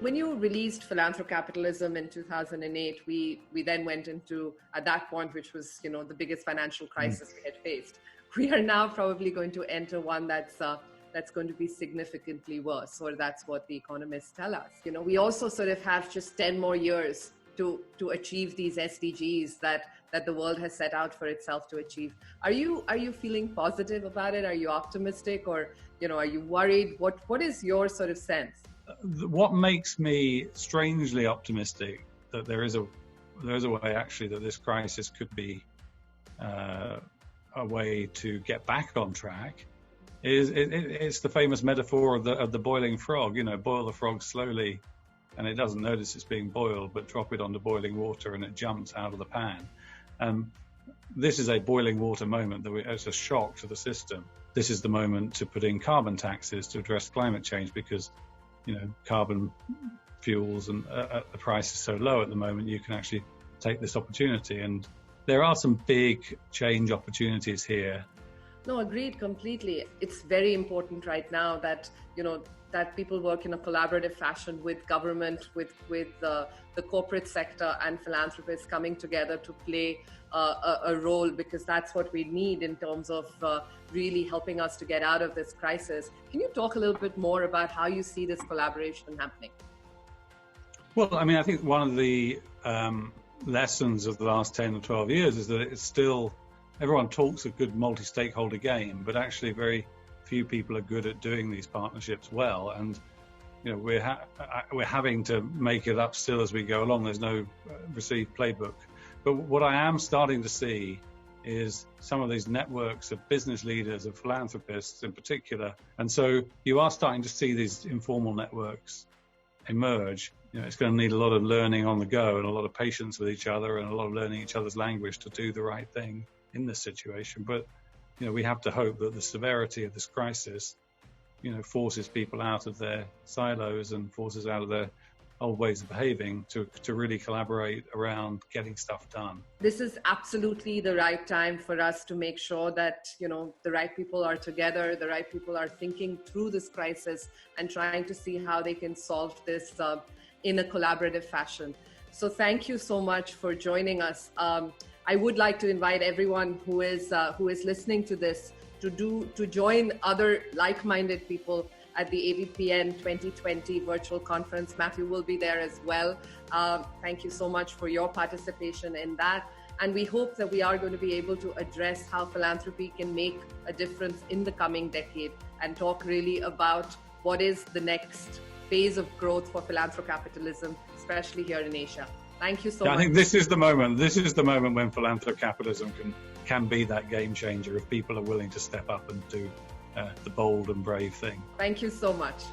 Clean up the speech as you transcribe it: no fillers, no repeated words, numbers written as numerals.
when you released Philanthrocapitalism in 2008, we then went into, at that point, which was, the biggest financial crisis we had faced. We are now probably going to enter one that's going to be significantly worse, or that's what the economists tell us. We also sort of have just 10 more years to achieve these SDGs that the world has set out for itself to achieve. Are you feeling positive about it? Are you optimistic, or are you worried? What is your sort of sense? What makes me strangely optimistic that there is a way actually that this crisis could be a way to get back on track is it's the famous metaphor of the boiling frog. Boil the frog slowly, and it doesn't notice it's being boiled, but drop it onto boiling water and it jumps out of the pan. This is a boiling water moment it's a shock to the system. This is the moment to put in carbon taxes to address climate change, because carbon fuels and the price is so low at the moment, you can actually take this opportunity. And there are some big change opportunities here. No, agreed completely. It's very important right now that, that people work in a collaborative fashion with government, with the corporate sector and philanthropists coming together to play a role, because that's what we need in terms of really helping us to get out of this crisis. Can you talk a little bit more about how you see this collaboration happening? Well, I think one of the lessons of the last 10 or 12 years is that it's still, everyone talks a good multi-stakeholder game, but actually very few people are good at doing these partnerships well. And we're having to make it up still as we go along. There's no received playbook. But what I am starting to see is some of these networks of business leaders, of philanthropists in particular. And so you are starting to see these informal networks emerge. It's going to need a lot of learning on the go and a lot of patience with each other and a lot of learning each other's language to do the right thing in this situation. But we have to hope that the severity of this crisis forces people out of their silos and forces out of their old ways of behaving to really collaborate around getting stuff done. This is absolutely the right time for us to make sure that, the right people are together, the right people are thinking through this crisis and trying to see how they can solve this in a collaborative fashion. So thank you so much for joining us. I would like to invite everyone who is listening to this to join other like-minded people at the AVPN 2020 virtual conference. Matthew will be there as well. Thank you so much for your participation in that. And we hope that we are going to be able to address how philanthropy can make a difference in the coming decade and talk really about what is the next phase of growth for philanthrocapitalism, especially here in Asia. Thank you so much. I think this is the moment. This is the moment when philanthrocapitalism can be that game changer if people are willing to step up and do the bold and brave thing. Thank you so much.